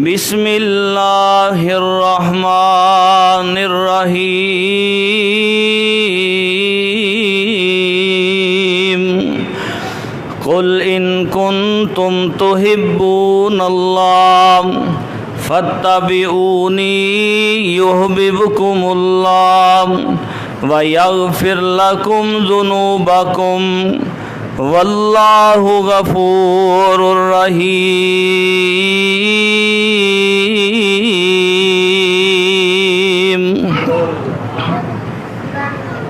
بسم اللہ الرحمن الرحیم قل ان کنتم تحبون اللہ فاتبعونی یحببکم اللہ ویغفر لکم ذنوبکم واللہ غفور رحیم۔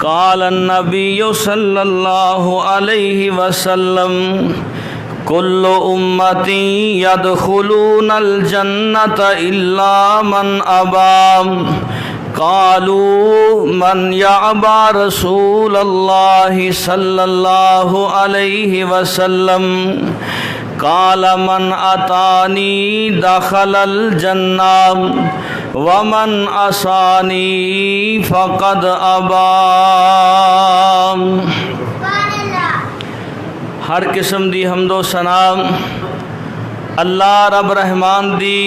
قال النبی صلی اللہ علیہ وسلم کل امتی یدخلون الجنۃ الا من ابی قالوا من یعبا رسول اللہ صلی اللہ علیہ وسلم قال من اتانی دخل الجنہ ومن عصانی فقد ابا۔ ہر قسم دی حمد و ثنا اللہ رب رحمان دی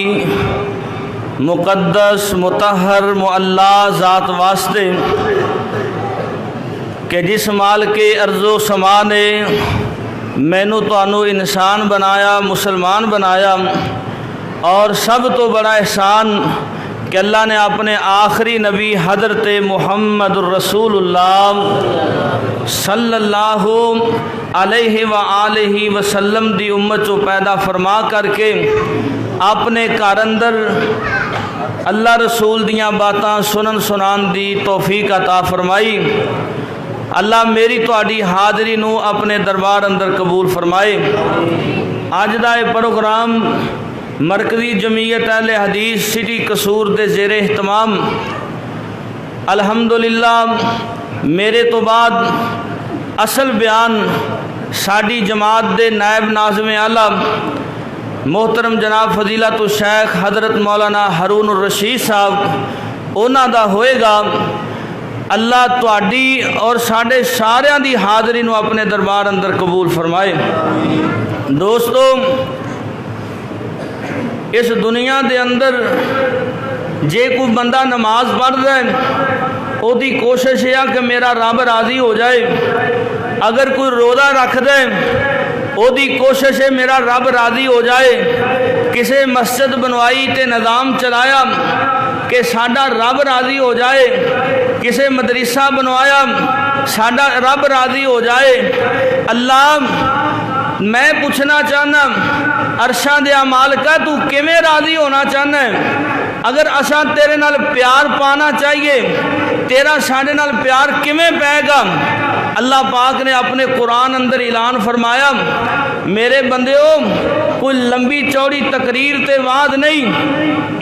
مقدس مطہر معلا ذات واسطے کہ جس مال کے ارض و سما نے مینو تانوں انسان بنایا، مسلمان بنایا، اور سب تو بڑا احسان کہ اللہ نے اپنے آخری نبی حضرت محمد الرسول اللہ صلی اللہ علیہ وآلہ وسلم دی امت کو پیدا فرما کر کے اپنے گھر اندر اللہ رسول دیاں باتاں سنن سنان دی توفیق عطا فرمائی۔ اللہ میری تہاڈی حاضری نو اپنے دربار اندر قبول فرمائے۔ اج دا یہ پروگرام مرکزی جمعیت اہل حدیث سٹی قصور دے زیر اہتمام الحمدللہ میرے تو بعد اصل بیان ساڈی جماعت دے نائب ناظم اعلیٰ محترم جناب فضیلت الشیخ حضرت مولانا ہارون الرشید صاحب انہاں دا ہوئے گا۔ اللہ تہاڈی اور ساڈے ساریاں دی حاضری نو اپنے دربار اندر قبول فرمائے۔ دوستو، اس دنیا دے اندر جے کوئی بندہ نماز پڑھ رہا ہے او دی کوشش ہے کہ میرا رب راضی ہو جائے، اگر کوئی روزہ رکھ دے او دی کوشش ہے میرا رب راضی ہو جائے، کسے مسجد بنوائی تے نظام چلایا کہ ساڈا رب راضی ہو جائے، کسے مدرسہ بنوایا ساڈا رب راضی ہو جائے۔ اللہ میں پوچھنا چاہنا عرشاں دے مالکا تو کیویں راضی ہونا چاہنا ہے؟ اگر اساں تیرے نال پیار پانا چاہیے تیرا ساڈے نال پیار کیویں پائے گا؟ اللہ پاک نے اپنے قرآن اندر اعلان فرمایا میرے بندیو کوئی لمبی چوڑی تقریر تے وعد نہیں،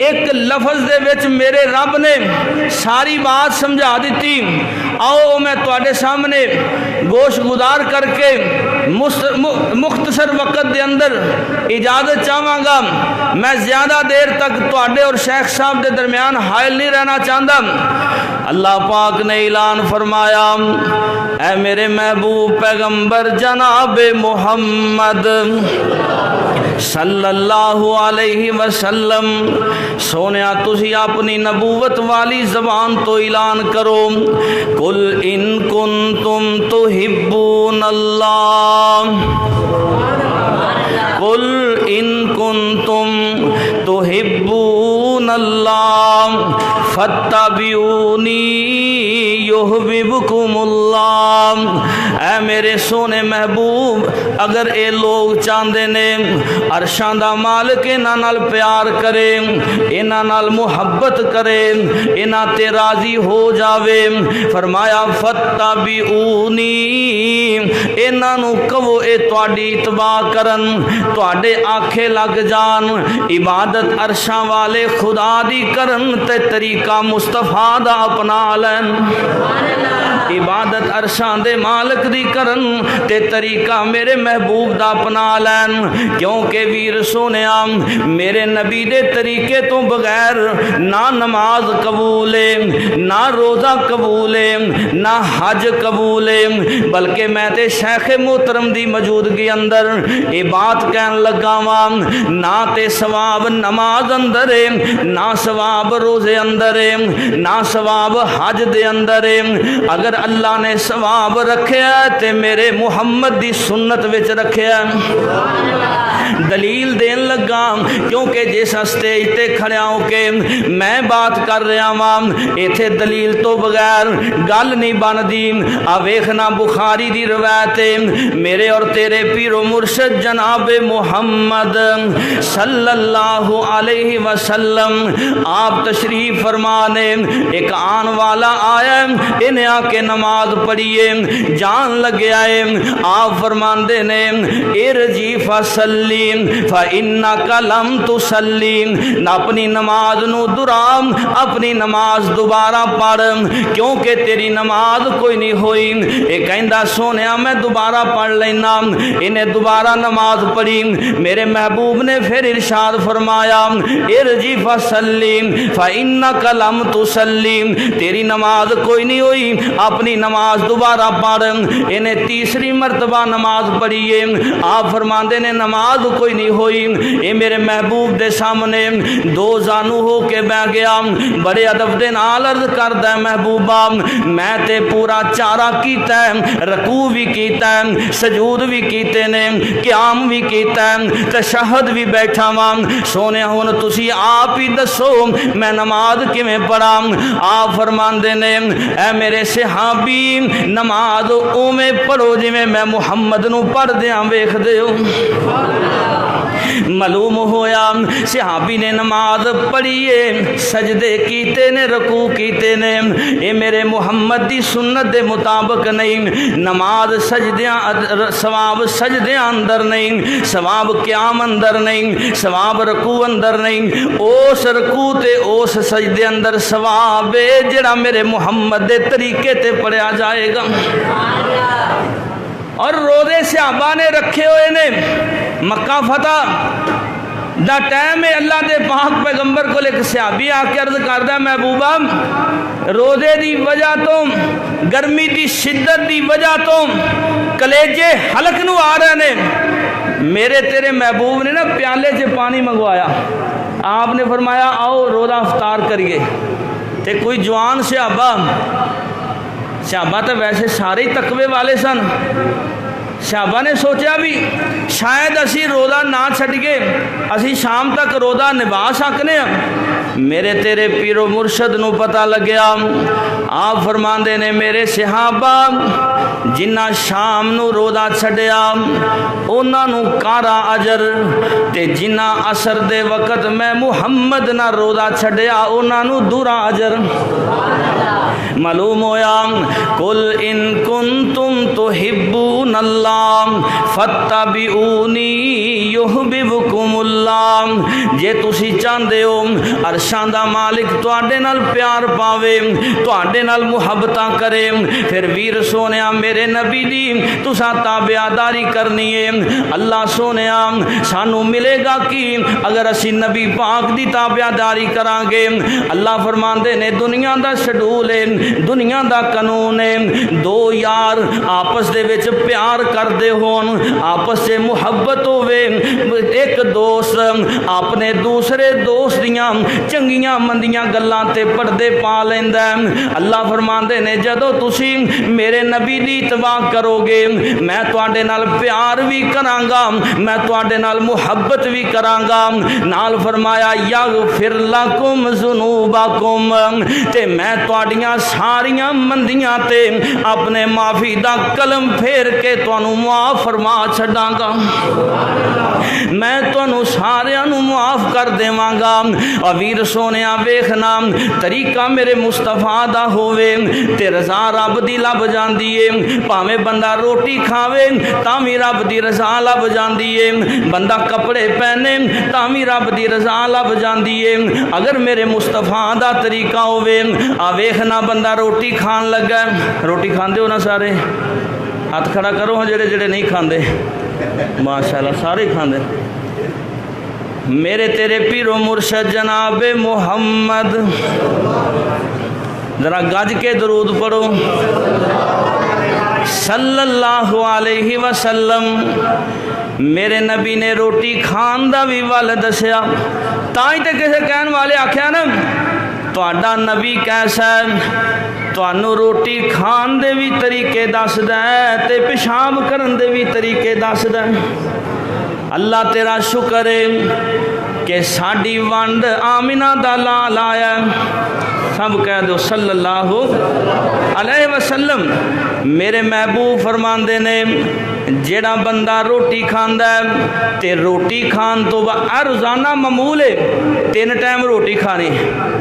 ایک لفظ دے وچ میرے رب نے ساری بات سمجھا دیتی۔ آؤ میں تواڈے سامنے گوش گزار کر کے مختصر وقت دے اندر اجازت چاہواں گا، میں زیادہ دیر تک تواڈے اور شیخ صاحب دے درمیان حائل نہیں رہنا چاہتا۔ اللہ پاک نے اعلان فرمایا اے میرے محبوب پیغمبر جناب محمد صلی اللہ علیہ وسلم سونیا تسی اپنی نبوت والی زبان تو اعلان کرو قل ان کنتم تحبون اللہ، قل ان کنتم تحبون اللہ فاتبعونی یحببکم اللہ۔ اے میرے سونے محبوب اگر اے لوگ چاہندے نے عرشاں دا مالک انہاں نال پیار کرے، انہاں نال محبت کرے، انہاں تے راضی ہو جاوے، فرمایا فاتبعونی انہاں نو کہو اے تواڈی اتباع کرن، تواڈے آکھے لگ جان، عبادت عرشاں والے خدا دی کرن تے طریقہ مصطفیٰ دا اپنا لین۔ عبادت عرشاں دے مالک دی کرن تے طریقہ میرے محبوب دا اپنا لین کیونکہ ویر سونیا میرے نبی دے طریقے تو بغیر نہ نماز قبول ہے نہ روزہ قبول ہے نہ حج قبول ہے بلکہ میں تے شیخ محترم دی موجودگی اندر یہ بات کہن لگا وا نہ تے ثواب نماز اندر ہے نہ ثواب روزے اندر ہے نہ ثواب حج دے اندر ہے اگر اللہ نے ثواب رکھیا تے میرے محمد دی سنت وچ رکھیا دلیل دین لگا کیونکہ جس اسٹیج تے کھڑیا ہو کے میں بات کر رہا ہاں ایتھے دلیل تو بغیر گل نہیں بندی آ ویکھنا بخاری دی روایت ہے میرے اور تیرے پیر و مرشد جناب محمد صلی اللہ علیہ وسلم آپ تشریف فرمانے ایک آن والا آیا انہیں آ کے نماز پڑھیے جان لگے آئے آپ فرماندے نے ارجی فصلی فإنک لم تصلی اپنی نماز نو درام اپنی نماز دوبارہ پڑھ کیونکہ تیری نماز کوئی نہیں ہوئی یہ کہندا سونیا میں دوبارہ پڑھ لینا انہیں دوبارہ نماز پڑھی میرے محبوب نے پھر ارشاد فرمایا ارجی فصلی فإنک لم تصلی تیری نماز کوئی نہیں ہوئی اپنی نماز دوبارہ پڑھ انہیں تیسری مرتبہ نماز پڑھیے آپ فرماندے نے نماز کوئی نہیں ہوئی اے میرے محبوب دے سامنے دو زانو ہو کے بہ گیا بڑے ادب دے نال عرض کردا ہے محبوبہ میں تے پورا چارہ کیتا ہے رکوع بھی کیتا ہے سجود بھی کیتے نے قیام بھی کیتا ہے تشہد بھی بیٹھا وا سونے ہن تسی آپ ہی دسو میں نماز کیویں پڑھاں آپ فرماندے نے اے میرے صحابی نماز اوویں پڑھو جویں میں محمد نو پڑھ دیاں ویکھ دیو معلوم ہویا صحابی نے نماز پڑھیے سجدے کیتے نے رکوع کیتے نے اے میرے محمد دی سنت دے مطابق نہیں نماز سجدیاں ثواب سجدیاں اندر نہیں ثواب قیام اندر نہیں ثواب رکوع اندر نہیں اس رکوع تے اس سجدے اندر ثواب ہے جڑا میرے محمد دے طریقے تے پڑھیا جائے گا اور روزے صحابہ نے رکھے ہوئے نے مکہ فتح دا ٹائم ہے اللہ دے پاک پیغمبر کو ایک صحابی آ کے عرض کردا محبوبہ روزے دی وجہ تو گرمی دی شدت دی وجہ تو کلیجے حلق نو آ رہے نے میرے تیرے محبوب نے نا پیالے سے پانی منگوایا آپ نے فرمایا آؤ روزہ افطار کریے تے کوئی جوان صحابہ تو ویسے سارے ہی تقوی والے سن صحابہ نے سوچا بھی شاید اسی روزہ نہ چھڈیے اسی شام تک روزہ نبھا سکنے ہیں میرے تیرے پیر و مرشد نو پتہ لگیا آپ فرماندے نے میرے صحابہ جنہ شام نو روزہ چھڈیا انہاں نو کارا اجر تے جنہ عصر دے وقت میں محمد نہ روزہ چھڈیا انہاں نو دورا اجر معلوم ہویا قل ان کنتم تحبون اللہ فاتبعونی یحببکم اللہ جے تسی چاہندے ہو عرشاں دا مالک تواڈے نال پیار پاوے تواڈے نال محبتاں کرے پھر ویر سونیا میرے نبی دی تساں تابعداری کرنی ہے اللہ سونیا سانو ملے گا کی اگر اسی نبی پاک دی تابعداری کران گے اللہ فرماندے نے دنیا دا شیڈول ہے دنیا دا قانون ہے دو یار آپس دے وچ پیار کردے ہون آپس سے محبت ہوے ایک دوست اپنے دوسرے دوست دیاں چنگیاں مندیاں گلاں تے پردے پا لیندا ہے اللہ فرماندے نے جدوں تسی میرے نبی دی اتباع کرو گے میں تواڈے نال پیار بھی کراں گا میں تواڈے نال محبت بھی کراں گا نال فرمایا یغفر لکم ذنوبکم تے میں تواڈیاں ساریاں مندیاں تے اپنے معاف معافی دا کلم پھیر کے تانوں معاف فرما چھڈاں گا، میں تانوں ساریاں نوں معاف کر دیواں گا۔ ویر سونیا ویکھنا طریقہ میرے مصطفیٰ دا ہووے تے رضا رب دی لب جاندی ہے، پاویں بندہ روٹی کھاوے تاں وی رب دی رضا لب جاندی ہے، بندہ کپڑے پہنے تاں وی رب دی رضا لب جاندی ہے، اگر میرے مصطفیٰ دا طریقہ ہووے۔ آ ویکھنا بندہ روٹی کھان لگا، روٹی کھاندے ہو نا سارے؟ ہاتھ کھڑا کرو ہاں جڑے جڑے نہیں کھاندے، ماشاءاللہ سارے کھاندے۔ میرے تیرے پیرو مرشد جناب محمد، ذرا گج کے درود پڑھو صلی اللہ علیہ وسلم۔ میرے نبی نے روٹی کھان دا بھی ول دسیا، تائیں تے کسے کہن والے آکھیا نا تہاڈا نبی کیسا ہے، تانوں روٹی کھان دے بھی طریقے دسدا ہے تے پیشاب کرن دے بھی طریقے دسدا ہے۔ اللہ تیرا شکر ہے کہ ساڈی ونڈ آمنہ دا لال آیا ہے، سب کہہ دو صلی اللہ علیہ وسلم۔ میرے محبوب فرماندے نے جیڑا بندہ روٹی کھاندا ہے تے روٹی کھان تو بعد روزانہ معمول ہے 3 ٹائم روٹی کھانی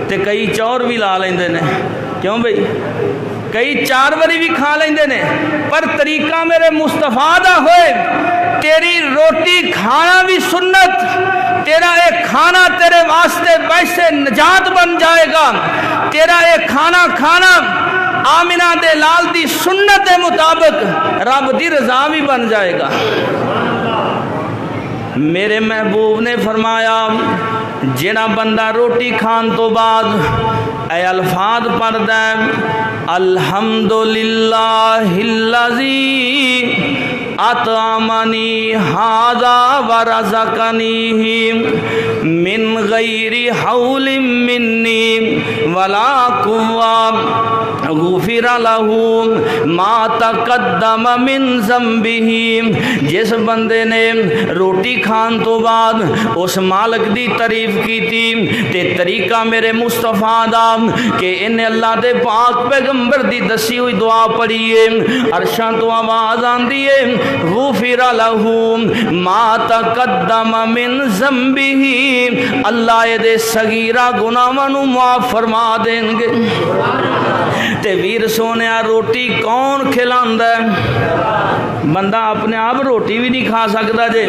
تے کئی چور بھی لا لیندے نے، کیوں بھئی؟ کئی 4 واری بھی کھا لیندے نے، پر طریقہ میرے مصطفیٰ دا ہوئے تیری روٹی کھانا بھی سنت، تیرا ایک کھانا تیرے واسطے ویسے نجات بن جائے گا، تیرا ایک کھانا کھانا آمنہ دے لال دی سنت دے مطابق رب دی رضا بھی بن جائے گا۔ میرے محبوب نے فرمایا جڑا بندہ روٹی کھان تو بعد اے الفاظ پڑھدا ہے الحمدللہ الذی اطعمنی ھذا ورزقنی من غیر حول منی ولا قوة غفر له ما تقدم من ذنبه۔ جس بندے نے روٹی کھان تو بعد اس مالک دی تعریف کی تھی تے طریقہ میرے مصطفیٰ دا کہ انہیں اللہ دے پاک پیغمبر دی دسی ہوئی دعا پڑھی ہے، عرشاں تو آواز آندی ہے غفر له ما تقدم من ذنبه، اللہ دے صغیرہ گناہاں نوں معاف فرما دیں گے۔ تے ویر سونیا روٹی کون کھلاندا ہے؟ بندہ اپنے آپ روٹی بھی نہیں کھا سکتا جے۔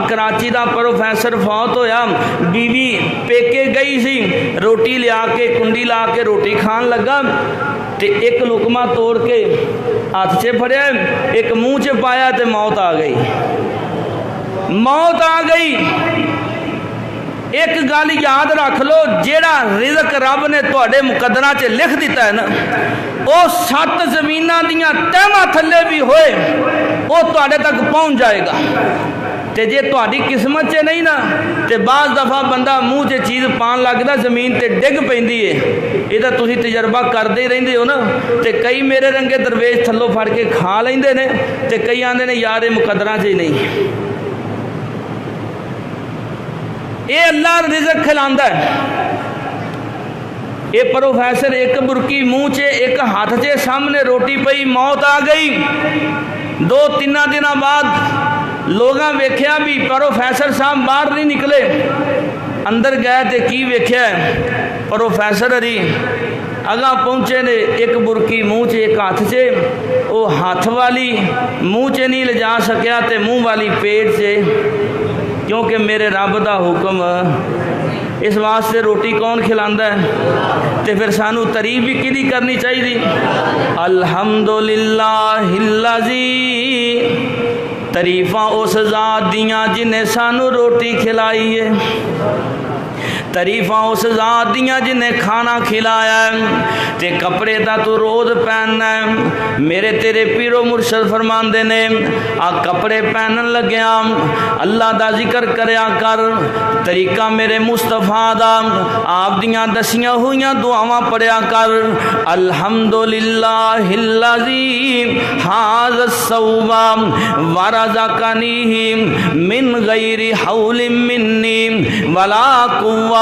کراچی دا پروفیسر فوت ہویا، بیوی پیکے گئی سی، روٹی لیا کے کنڈی لا کے روٹی کھان لگا تے ایک لقمہ توڑ کے ہاتھ سے پھڑیا، ایک منہ چ پایا تے موت آ گئی، موت آ گئی۔ ایک گل یاد رکھ لو، جیڑا رزق رب نے تواڈے مقدراں چ لکھ دیتا ہے نا، او 7 زمیناں دیاں تہماں تھلے بھی ہوئے او تواڈے تک پہنچ جائے گا۔ تے جے تواڈی قسمت چ نہیں نا تے بعض دفعہ بندہ منہ چ چیز پان لگدا زمین تے ڈگ پیندی ہے، یہ تو تسی تجربہ کردے ہی رہندے ہو نا۔ تے کئی میرے رنگے درویش تھلوں پھڑ کے کھا لیندے نے تے کئی آندے نے یار مقدراں چ ہی نہیں۔ اے اللہ رزق کھلاندا ہے۔ اے پروفیسر ایک برکی منہ چے ایک ہاتھ چے سامنے روٹی پئی، موت آ گئی۔ 2-3 دنوں بعد لوگاں ویکھیا بھی پروفیسر صاحب باہر نہیں نکلے، اندر گئے تے کی ویکھیا ہے پروفیسر ہری اگاں پہنچے نے، ایک برکی منہ چے ایک ہاتھ چے، او ہاتھ والی منہ چے نہیں لے جا سکیا تے منہ والی پیٹ چے، کیونکہ میرے رب دا حکم۔ اس واسطے روٹی کون کھلاندا ہے؟ تے پھر سانو تعریف بھی کدی کرنی چاہیے، الحمدللہ الذی، تعریفاں اس ذات دیاں جنہیں سانو روٹی کھلائی ہے، تعریفاں اس ذات دیاں جنہیں کھانا کھلایا ہے تے کپڑے دا تو روز پہننا ہے۔ میرے تیرے پیرو مرشد فرماندے نے آ کپڑے پہنن لگیا اللہ دا ذکر کریا کر، طریقہ میرے مصطفیٰ دا آپ دیاں دسیاں ہوئیاں دعاواں پڑھیا کر، الحمدللہ الذی ھذا الثوب ورزقنی من غیر حول منی ولا قوة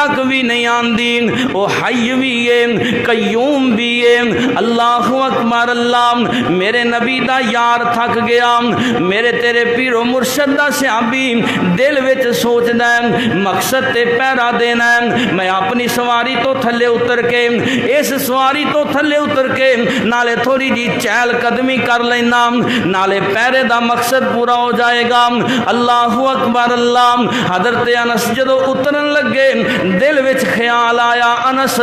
تک بھی نہیں آندی، وہ حی بھی ہے قیوم بھی ہے۔ اللہ اکبر اللہ، میرے نبی دا یار تھک گیا، میرے تیرے پیر و مرشد دا صحابی دل وچ سوچدا ہے مقصد تے پیرا دینا ہے، میں اپنی سواری تو تھلے اتر کے اس سواری تو تھلے اتر کے نالے تھوڑی جی چہل قدمی کر لینا، نالے پیرے دا مقصد پورا ہو جائے گا۔ اللہ اکبر اللہ، حضرت انس جدو اترن لگے دل وچ خیال آیا انس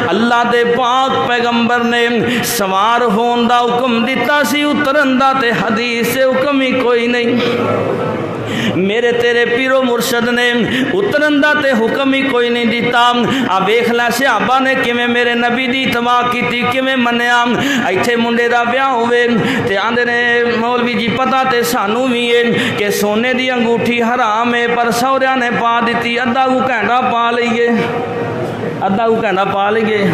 اللہ دے پاک پیغمبر نے سوار ہون دا حکم دیتا سی، اترن دا تے حدیث سے حکم ہی کوئی نہیں۔ میرے تیرے پیرو مرشد نے اترن دا تے حکم ہی کوئی نہیں دیتا۔ اب ویکھ لے صحابہ نے کیویں میرے نبی دی اتباع کیتی، کیویں منیا۔ ایتھے منڈے دا بیاہ ہوئے تے آندے نے مولوی جی پتہ تے سانوں وی ہے کہ سونے دی انگوٹھی حرام ہے، پر سہریاں نے پا دتی، ادھا کو کینڈا پا لئیے، ادھا کو کینڈا پا لئیے،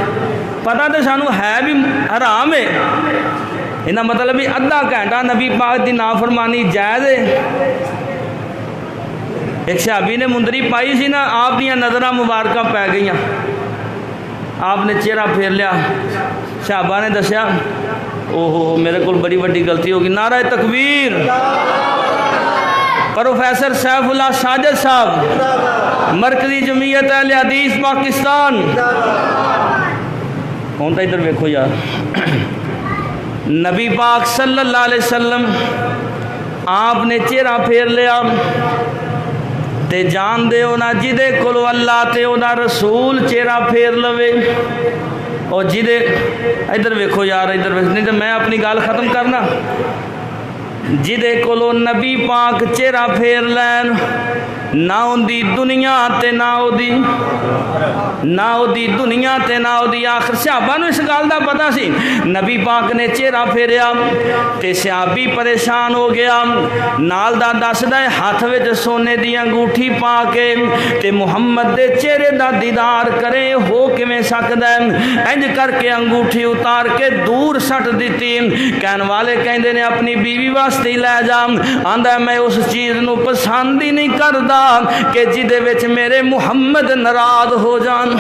پتہ تے سانوں ہے بھی حرام ہے، انہاں مطلب بھی ادھا گھنٹہ نبی پاک دی نافرمانی جائز ہے۔ ایک صحابی نے مندری پائی سی نا، آپ دیا نظرہ مبارکہ پہ گئیاں، آپ نے چہرہ پھیر لیا، صحابہ نے دسیا اوہو میرے کو بڑی بڑی غلطی ہوگی، نعرہ تکبیر۔ پروفیسر سیف اللہ ساجد صاحب مرکزی جمعیت اہل حدیث پاکستان، کون تھا ادھر ویکھو یار، نبی پاک صلی اللہ علیہ وسلم آپ نے چہرہ پھیر لیا تے جان دے ہونا جدے کلو اللہ تے ہونا رسول چہرہ پھیر لوے، اور جدے ادھر ویکھو یار ادھر ویکھو، نہیں تو میں اپنی گال ختم کرنا، جدے کلو نبی پاک چہرہ پھیر لین نہ اندی دنیا تے نہ اودی، نہ اودی دنیا تے نہ اودی آخر۔ صحابہ نو اس گال دا پتہ سی، نبی پاک نے چہرہ پھیریا تے صحابی پریشان ہو گیا، نال دا دسدا ہے ہاتھ وچ سونے دی انگوٹھی پا کے تے محمد دے چہرے دا دیدار کرے ہو کیویں سکدا ہے، انج کر کے انگوٹھی اتار کے دور سٹ دتی، کہن والے کہندے نے اپنی بیوی واسطے لے جا، آندا میں اس چیز نو پسند ہی نہیں کردا کہ جدے وچ میرے محمد ناراض ہو جان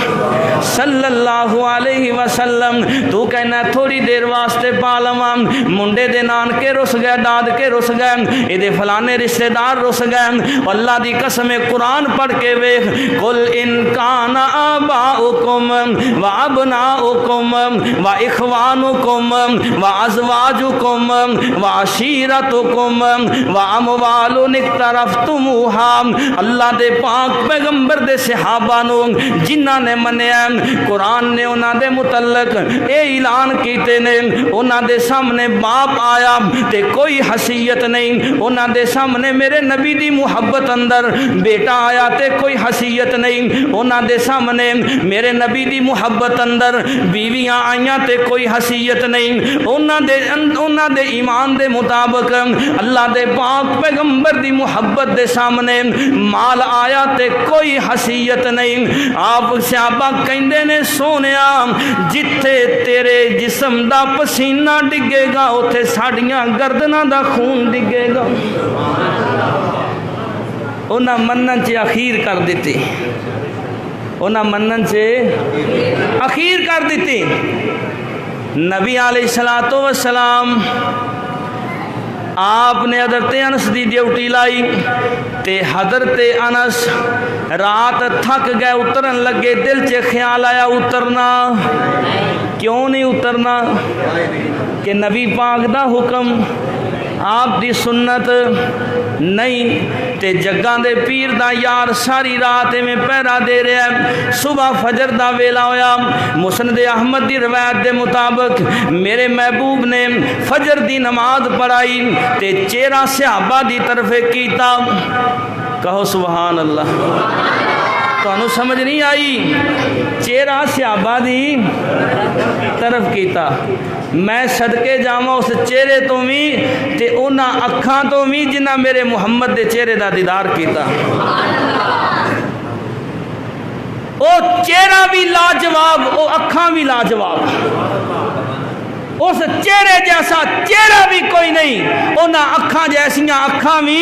صلی اللہ علیہ وسلم۔ تو کہنا تھوڑی دیر واسطے پا لواں، منڈے دے نانکے رس گئے، داد کے رس گئے، اے فلانے رشتہ دار رس گئے، اللہ دی قسم قرآن پڑھ کے ویکھ، قل ان کان آباؤکم و ابناؤکم و اخوانکم و ازواجکم و عشیرتکم و اموال اقترفتموها، اللہ دے پاک پیغمبر دے صحابہ نو جنہاں نے منیا، قرآن نے انہاں دے متعلق اے اعلان کیتے نے، انہاں دے سامنے باپ آیا تے کوئی حیثیت نہیں، انہاں دے سامنے میرے نبی دی محبت اندر بیٹا آیا تے کوئی حیثیت نہیں، انہاں دے سامنے میرے نبی دی محبت اندر بیویاں آئیاں تے کوئی حیثیت نہیں، انہاں دے ایمان دے مطابق اللہ دے پاک پیغمبر دی محبت دے سامنے مال آیا تے کوئی حیثیت نہیں۔ آپ صحابہ کہندے نے سونیا جتھے تیرے جسم دا پسینہ ڈگے گا اوتھے ساڈیاں گردناں دا خون ڈگے گا۔ انہاں منن چ اخیر کر دیتی، انہاں منن سے اخیر کر دیتی۔ نبی علیہ السلام آپ نے حضرت انس دی ڈیوٹی لائی تے حضرت انس رات تھک گئے، اترن لگے، دل چ خیال آیا اترنا، کیوں نہیں اترنا کہ نبی پاک دا حکم آپ دی سنت نہیں تے جگاں دے پیر دا یار ساری رات میں پہرا دے رہا ہے۔ صبح فجر دا ویلا ہویا، مسند احمد دی روایت دے مطابق میرے محبوب نے فجر دی نماز پڑھائی تے چہرہ صحابہ دی طرف کیتا، کہو سبحان اللہ، تو انہوں سمجھ نہیں آئی، چہرہ صحابہ دی طرف کیتا، میں صدقے جاواں اس چہرے تو بھی تے انہاں اکھاں تو بھی جنہاں میرے محمد دے چہرے دا دیدار کیتا، او چہرہ بھی لاجواب، او اکھاں بھی لاجواب، اس چہرے جیسا چہرہ بھی کوئی نہیں، انہاں اکھاں جیسیاں اکھاں بھی۔